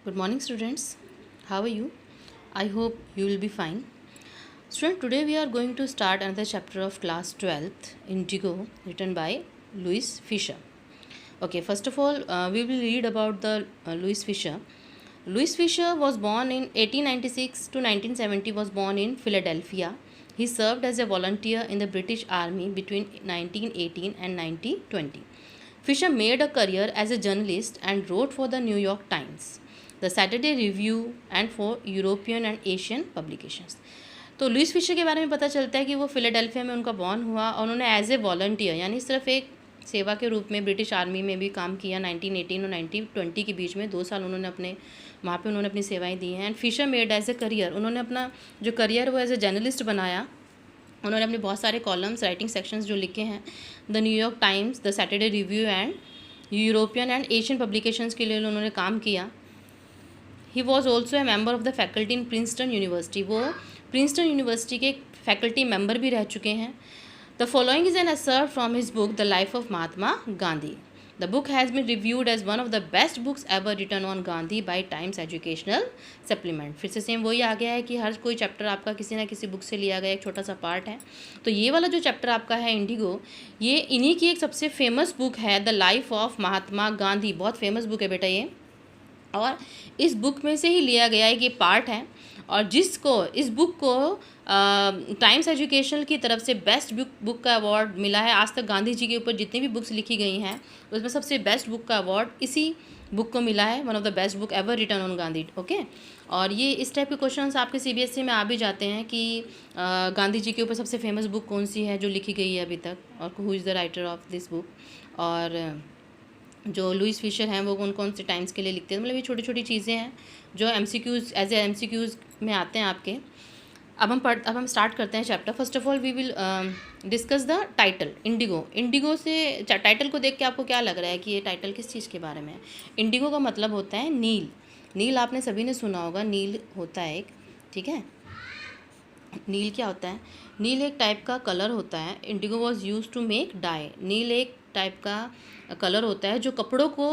Good morning, students. How are you? I hope you will be fine. Student, today we are going to start another chapter of class 12th, Indigo, written by Louis Fisher. Okay, first of all, we will read about the Louis Fisher. Louis Fisher was born in 1896 to 1970, was born in Philadelphia. He served as a volunteer in the British Army between 1918 and 1920. Fisher made a career as a journalist and wrote for the New York Times, the Saturday Review and for European and Asian publications. तो Louis Fisher के बारे में पता चलता है कि वो Philadelphia में उनका बॉर्न हुआ और उन्होंने एज ए वॉलंटियर यानी सिर्फ एक सेवा के रूप में ब्रिटिश आर्मी में भी काम किया 1918 और 1920 के बीच में 2 साल उन्होंने अपनी सेवाएं दी हैं। And Fischer made as a career, उन्होंने अपना जो करियर वो एज ए जर्नलिस्ट बनाया। उन्होंने अपने बहुत सारे कॉलम्स राइटिंग सेक्शंस जो लिखे हैं the New York Times, the Saturday Review and European and Asian publications के लिए उन्होंने काम किया। He was also a member of the faculty in Princeton University, वो प्रिंसटन यूनिवर्सिटी के फैकल्टी मेंबर भी रह चुके हैं। The following is an excerpt from his book the life of Mahatma Gandhi. The book has been reviewed as one of the best books ever written on Gandhi by times educational supplement. फिर से same वही आ गया है कि हर कोई चैप्टर आपका किसी ना किसी बुक से लिया गया एक छोटा सा पार्ट है। तो ये वाला जो चैप्टर आपका है इंडिगो, ये इन्हीं की एक सबसे फेमस बुक है the life of Mahatma Gandhi. बहुत फेमस बुक है बेटा ये, और इस बुक में से ही लिया गया एक ये पार्ट है। और जिसको इस बुक को टाइम्स एजुकेशनल की तरफ से बेस्ट बुक का अवार्ड मिला है। आज तक गांधी जी के ऊपर जितनी भी बुक्स लिखी गई हैं उसमें सबसे बेस्ट बुक का अवार्ड इसी बुक को मिला है, one of the best book ever written on Gandhi. Okay, और ये इस टाइप के क्वेश्चंस आपके सीबीएसई में आ भी जाते हैं कि गांधी जी के ऊपर सबसे फेमस बुक कौन सी है जो लिखी गई है अभी तक, और who is the writer of this book, और जो लुइस फिशर हैं वो कौन कौन से टाइम्स के लिए लिखते हैं। मतलब ये छोटी छोटी चीज़ें हैं जो एमसीक्यूज़ एज ए एमसीक्यूज़ में आते हैं आपके। अब हम स्टार्ट करते हैं chapter. First of all we will discuss the title indigo. Indigo से टाइटल को देख के आपको क्या लग रहा है कि ये टाइटल किस चीज़ के बारे में है। इंडिगो का मतलब होता है नील। नील आपने सभी ने सुना होगा, नील होता है एक, ठीक है। नील क्या होता है? नील एक टाइप का कलर होता है। Indigo was use to make dye. नील एक टाइप का कलर होता है जो कपड़ों को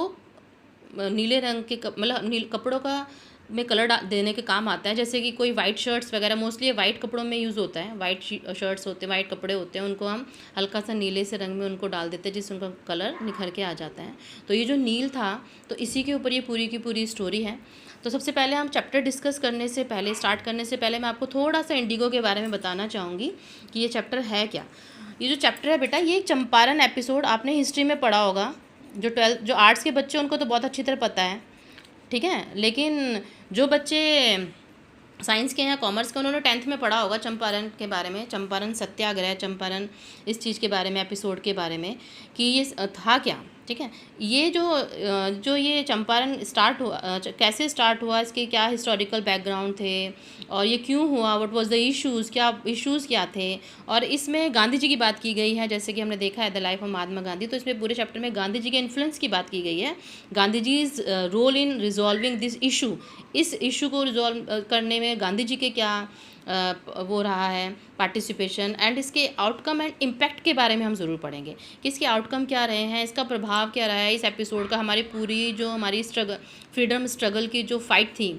नीले रंग के मतलब नील कपड़ों का में कलर देने के काम आता है। जैसे कि कोई वाइट शर्ट्स वगैरह, मोस्टली वाइट कपड़ों में यूज़ होता है। वाइट शर्ट्स होते हैं, वाइट कपड़े होते हैं, उनको हम हल्का सा नीले से रंग में उनको डाल देते हैं जिससे उनका कलर निखर के आ जाता है। तो ये जो नील था तो इसी के ऊपर ये पूरी की पूरी स्टोरी है। तो सबसे पहले हम चैप्टर डिस्कस करने से पहले, स्टार्ट करने से पहले मैं आपको थोड़ा सा इंडिगो के बारे में बताना चाहूँगी कि ये चैप्टर है क्या। ये जो चैप्टर है बेटा, ये चंपारण एपिसोड आपने हिस्ट्री में पढ़ा होगा। जो आर्ट्स के बच्चे उनको तो बहुत अच्छी तरह पता है, ठीक है। लेकिन जो बच्चे साइंस के हैं, कॉमर्स के, उन्होंने 10th में पढ़ा होगा चंपारण के बारे में, चंपारण सत्याग्रह, चंपारण इस चीज़ के बारे में, एपिसोड के बारे में कि ये था क्या, ठीक है। ये जो ये चंपारण स्टार्ट हुआ, कैसे स्टार्ट हुआ, इसके क्या हिस्टोरिकल बैकग्राउंड थे और ये क्यों हुआ, व्हाट वाज द इश्यूज़, क्या इश्यूज़ क्या थे। और इसमें गांधी जी की बात की गई है, जैसे कि हमने देखा है the life of Mahatma Gandhi. तो इसमें पूरे चैप्टर में गांधी जी के इन्फ्लुएंस की बात की गई है, Gandhi ji is role in resolving this issue. इस इशू को रिजॉल्व करने में गांधी जी के क्या वो रहा है पार्टिसिपेशन, एंड इसके आउटकम एंड इम्पैक्ट के बारे में हम ज़रूर पढ़ेंगे कि इसके आउटकम क्या रहे हैं, इसका प्रभाव क्या रहा है इस एपिसोड का हमारी पूरी जो हमारी फ्रीडम स्ट्रगल की जो फाइट थी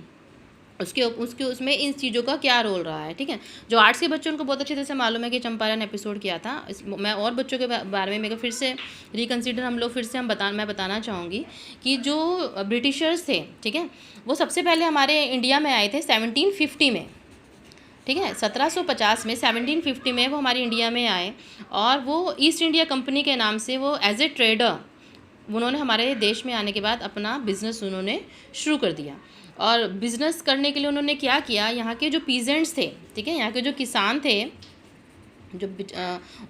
उसमें इन चीज़ों का क्या रोल रहा है, ठीक है। जो आर्ट्स के बच्चों उनको बहुत अच्छी तरह से मालूम है कि चंपारण एपिसोड क्या था। मैं और बच्चों के बारे में मेरे फिर से रिकन्सिडर मैं बताना चाहूँगी कि जो ब्रिटिशर्स थे, ठीक है, वो सबसे पहले हमारे इंडिया में आए थे 1750 में, ठीक है। 1750 में 1750 में वो हमारे इंडिया में आए और वो ईस्ट इंडिया कंपनी के नाम से वो एज ए ट्रेडर उन्होंने हमारे देश में आने के बाद अपना बिज़नेस उन्होंने शुरू कर दिया। और बिज़नेस करने के लिए उन्होंने क्या किया, यहाँ के जो पीजेंट्स थे, ठीक है, यहाँ के जो किसान थे, जो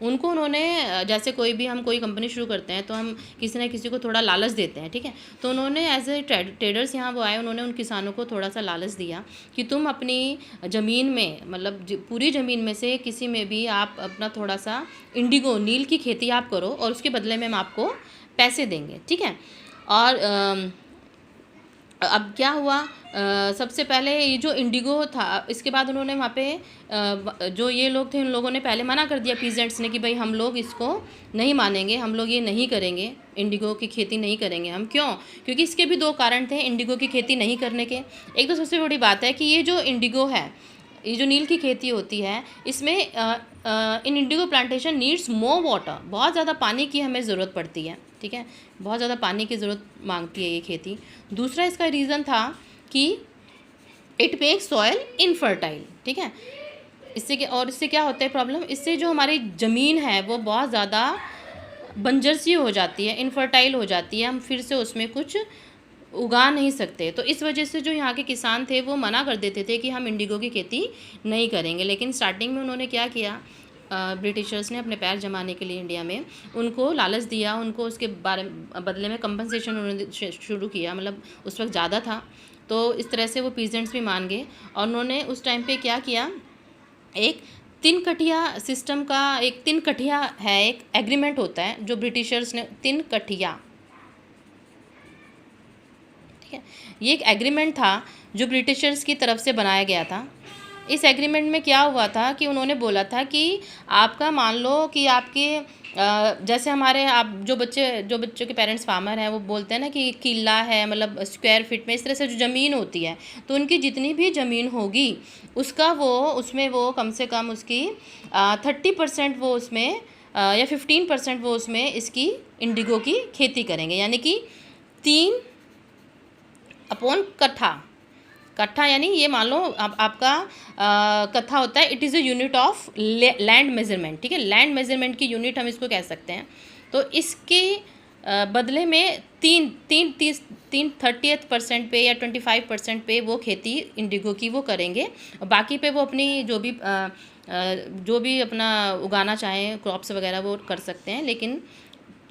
उनको उन्होंने, जैसे हम कोई कंपनी शुरू करते हैं तो हम किसी न किसी को थोड़ा लालच देते हैं, ठीक है। तो उन्होंने एज ए ट्रेडर्स यहाँ वो आए, उन्होंने उन किसानों को थोड़ा सा लालच दिया कि तुम अपनी ज़मीन में, मतलब पूरी ज़मीन में से किसी में भी आप अपना थोड़ा सा इंडिगो नील की खेती आप करो और उसके बदले में हम आपको पैसे देंगे, ठीक है। और अब क्या हुआ, सबसे पहले ये जो इंडिगो था, इसके बाद उन्होंने वहाँ पे जो ये लोग थे उन लोगों ने पहले मना कर दिया पीजेंट्स ने कि भाई हम लोग इसको नहीं मानेंगे, हम लोग ये नहीं करेंगे, इंडिगो की खेती नहीं करेंगे हम। क्यों? क्योंकि इसके भी दो कारण थे इंडिगो की खेती नहीं करने के। एक तो सबसे बड़ी बात है कि ये जो इंडिगो है, ये जो नील की खेती होती है, इसमें in indigo plantation needs more water, बहुत ज़्यादा पानी की हमें ज़रूरत पड़ती है, ठीक है, बहुत ज़्यादा पानी की ज़रूरत मांगती है ये खेती। दूसरा इसका रीज़न था कि इट मेक्स सॉयल इनफर्टाइल, ठीक है। इससे क्या होता है प्रॉब्लम, इससे जो हमारी ज़मीन है वो बहुत ज़्यादा बंजर सी हो जाती है, इनफर्टाइल हो जाती है, हम फिर से उसमें कुछ उगा नहीं सकते। तो इस वजह से जो यहाँ के किसान थे वो मना कर देते थे कि हम इंडिगो की खेती नहीं करेंगे। लेकिन स्टार्टिंग में उन्होंने क्या किया, ब्रिटिशर्स ने अपने पैर जमाने के लिए इंडिया में उनको लालच दिया, उनको उसके बदले में कंपनसेशन उन्होंने शुरू किया, मतलब उस वक्त ज़्यादा था, तो इस तरह से वो पीजेंट्स भी मान गए। और उन्होंने उस टाइम पे क्या किया, एक तीन कठिया सिस्टम का, एक तीन कठिया है, एक एग्रीमेंट होता है जो ब्रिटिशर्स ने, तीन कठिया, ठीक है, ये एक एग्रीमेंट था जो ब्रिटिशर्स की तरफ से बनाया गया था। इस एग्रीमेंट में क्या हुआ था कि उन्होंने बोला था कि आपका मान लो कि आपके जैसे हमारे आप जो बच्चों के पेरेंट्स फार्मर हैं वो बोलते हैं ना कि किला है, मतलब स्क्वायर फीट में, इस तरह से जो ज़मीन होती है, तो उनकी जितनी भी ज़मीन होगी उसका उसमें वो कम से कम उसकी 30% वो उसमें या 15% वो उसमें इसकी इंडिगो की खेती करेंगे, यानी कि 3 अपॉन कट्ठा यानी ये मान लो आपका कट्ठा होता है, it is a unit of land measurement, ठीक है, लैंड मेजरमेंट की यूनिट हम इसको कह सकते हैं। तो इसके बदले में 30% पे या 25% पे वो खेती इंडिगो की वो करेंगे, और बाकी पे वो अपनी जो भी अपना उगाना चाहें क्रॉप्स वगैरह वो कर सकते हैं। लेकिन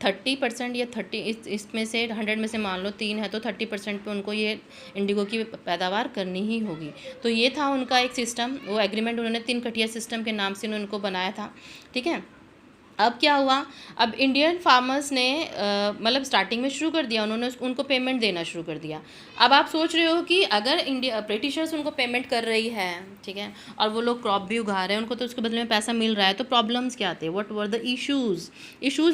30% या 30 इसमें से 100 में से मान लो 3 है तो 30% पे उनको ये इंडिगो की पैदावार करनी ही होगी। तो ये था उनका एक सिस्टम, वो एग्रीमेंट उन्होंने 3 कठिया सिस्टम के नाम से उनको बनाया था, ठीक है। अब क्या हुआ, अब इंडियन फार्मर्स ने मतलब स्टार्टिंग में शुरू कर दिया, उन्होंने उनको पेमेंट देना शुरू कर दिया। अब आप सोच रहे हो कि अगर ब्रिटिशर्स उनको पेमेंट कर रही है, ठीक है, और वो लोग क्रॉप भी उगा रहे हैं, उनको तो उसके बदले में पैसा मिल रहा है, तो प्रॉब्लम्स क्या आते हैं, व्हाट वर द इश्यूज़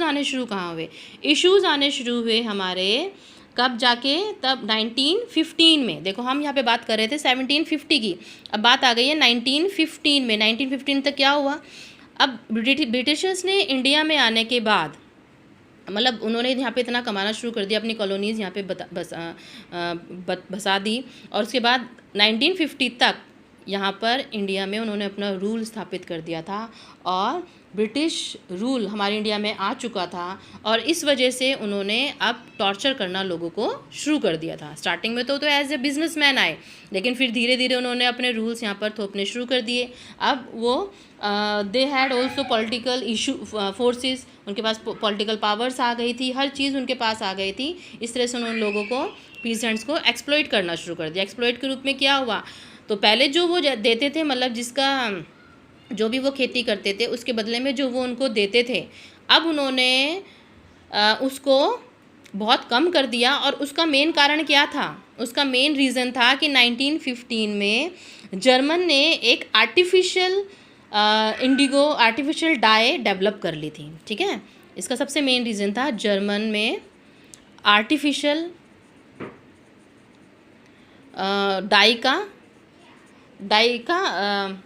आने शुरू कहाँ हुए, इश्यूज़ आने शुरू हुए हमारे कब जाके, तब 1915 में। देखो हम यहाँ पे बात कर रहे थे 1750 की, अब बात आ गई है 1915 में। 1915 तक क्या हुआ, अब ब्रिटिशर्स ने इंडिया में आने के बाद, मतलब उन्होंने यहाँ पे इतना कमाना शुरू कर दिया, अपनी कॉलोनीज़ यहाँ पे बसा दी, और उसके बाद 1950 तक यहाँ पर इंडिया में उन्होंने अपना रूल स्थापित कर दिया था, और ब्रिटिश रूल हमारे इंडिया में आ चुका था, और इस वजह से उन्होंने अब टॉर्चर करना लोगों को शुरू कर दिया था। स्टार्टिंग में तो एज ए बिजनेसमैन आए, लेकिन फिर धीरे धीरे उन्होंने अपने रूल्स यहाँ पर थोपने शुरू कर दिए। अब वो they had also political forces, उनके पास पॉलिटिकल पावर्स आ गई थी, हर चीज़ उनके पास आ गई थी। इस तरह से उन्होंने लोगों को, पीसेंट्स को एक्सप्लॉइट करना शुरू कर दिया। एक्सप्लॉइट के रूप में क्या हुआ, तो पहले जो वो देते थे, मतलब जिसका जो भी वो खेती करते थे उसके बदले में जो वो उनको देते थे, अब उन्होंने उसको बहुत कम कर दिया। और उसका मेन कारण क्या था, उसका मेन रीज़न था कि 1915 में जर्मन ने एक आर्टिफिशियल डाई डेवलप कर ली थी, ठीक है। इसका सबसे मेन रीज़न था जर्मन में आर्टिफिशियल डाई का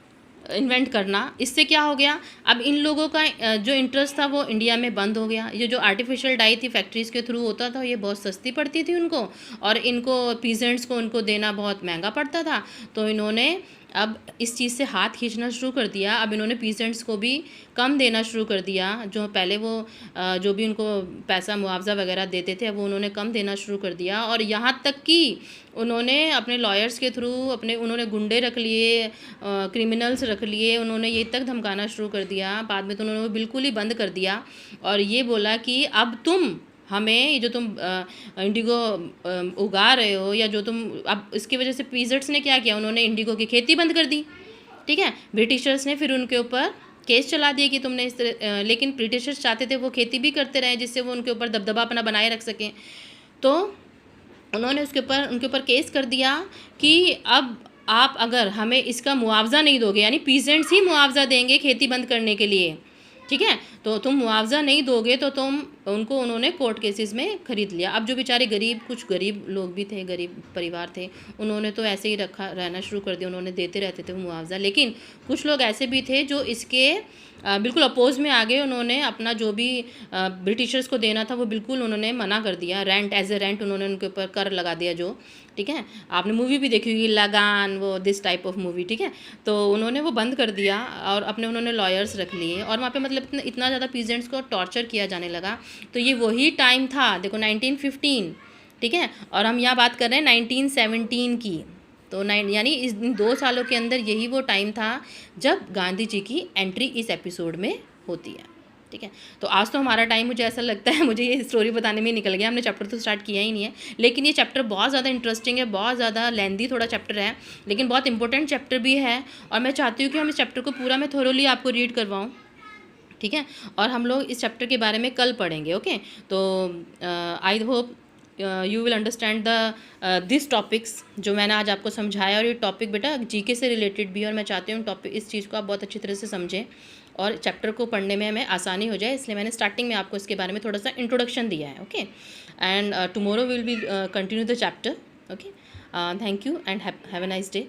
इन्वेंट करना। इससे क्या हो गया, अब इन लोगों का जो इंटरेस्ट था वो इंडिया में बंद हो गया। ये जो आर्टिफिशियल डाई थी फैक्ट्रीज़ के थ्रू होता था, ये बहुत सस्ती पड़ती थी उनको, और इनको पीजेंट्स को उनको देना बहुत महंगा पड़ता था। तो इन्होंने अब इस चीज़ से हाथ खींचना शुरू कर दिया। अब इन्होंने पीजेंट्स को भी कम देना शुरू कर दिया, जो पहले वो जो भी उनको पैसा मुआवजा वगैरह देते थे वो उन्होंने कम देना शुरू कर दिया। और यहाँ तक कि उन्होंने अपने लॉयर्स के थ्रू उन्होंने गुंडे रख लिए, क्रिमिनल्स रख लिए, उन्होंने ये तक धमकाना शुरू कर दिया। बाद में तो उन्होंने वो बिल्कुल ही बंद कर दिया, और ये बोला कि अब तुम हमें, ये जो तुम इंडिगो उगा रहे हो, या जो तुम, अब इसकी वजह से पीजेंट्स ने क्या किया, उन्होंने इंडिगो की खेती बंद कर दी, ठीक है। ब्रिटिशर्स ने फिर उनके ऊपर केस चला दिया कि तुमने इस तरह, लेकिन ब्रिटिशर्स चाहते थे वो खेती भी करते रहे, जिससे वो उनके ऊपर दबदबा अपना बनाए रख सकें। तो उन्होंने उनके ऊपर केस कर दिया कि अब आप अगर हमें इसका मुआवजा नहीं दोगे, यानी पीजेंट्स ही मुआवजा देंगे खेती बंद करने के लिए, ठीक है, तो तुम मुआवजा नहीं दोगे तो उन्होंने कोर्ट केसेस में खरीद लिया। अब जो बेचारे कुछ गरीब लोग भी थे, गरीब परिवार थे, उन्होंने तो ऐसे ही रहना शुरू कर दिया, उन्होंने देते रहते थे मुआवजा। लेकिन कुछ लोग ऐसे भी थे जो इसके बिल्कुल अपोज में आ गए। उन्होंने अपना जो भी ब्रिटिशर्स को देना था वो बिल्कुल उन्होंने मना कर दिया। रेंट, एज ए रेंट उन्होंने उनके ऊपर कर लगा दिया जो, ठीक है, आपने मूवी भी देखी होगी लगान, वो दिस टाइप ऑफ मूवी, ठीक है, तो उन्होंने वो बंद कर दिया और उन्होंने लॉयर्स रख लिए और वहाँ पे मतलब इतना ज़्यादा पीजेंट्स को टॉर्चर किया जाने लगा। तो ये वही टाइम था, देखो 1915, ठीक है, और हम यहाँ बात कर रहे हैं 1917 की। तो यानी इन 2 सालों के अंदर यही वो टाइम था जब गांधी जी की एंट्री इस एपिसोड में होती है, ठीक है। तो आज तो हमारा टाइम, मुझे ऐसा लगता है, मुझे ये स्टोरी बताने में निकल गया, हमने चैप्टर तो स्टार्ट किया ही नहीं है। लेकिन ये चैप्टर बहुत ज़्यादा इंटरेस्टिंग है, बहुत ज़्यादा लेंदी थोड़ा चैप्टर है, लेकिन बहुत इंपॉर्टेंट चैप्टर भी है। और मैं चाहती हूँ कि हम इस चैप्टर को पूरा मैं थोरोली आपको रीड करवाऊँ, ठीक है, और हम लोग इस चैप्टर के बारे में कल पढ़ेंगे। ओके, तो I hope you will understand this topics जो मैंने आज आपको समझाया। और ये टॉपिक बेटा जीके से रिलेटेड भी है और मैं चाहती हूँ टॉपिक, इस चीज़ को आप बहुत अच्छी तरह से समझें और चैप्टर को पढ़ने में हमें आसानी हो जाए, इसलिए मैंने स्टार्टिंग में आपको इसके बारे में थोड़ा सा इंट्रोडक्शन दिया है। Okay, and tomorrow will be continue the chapter. Okay, thank you and have a nice day.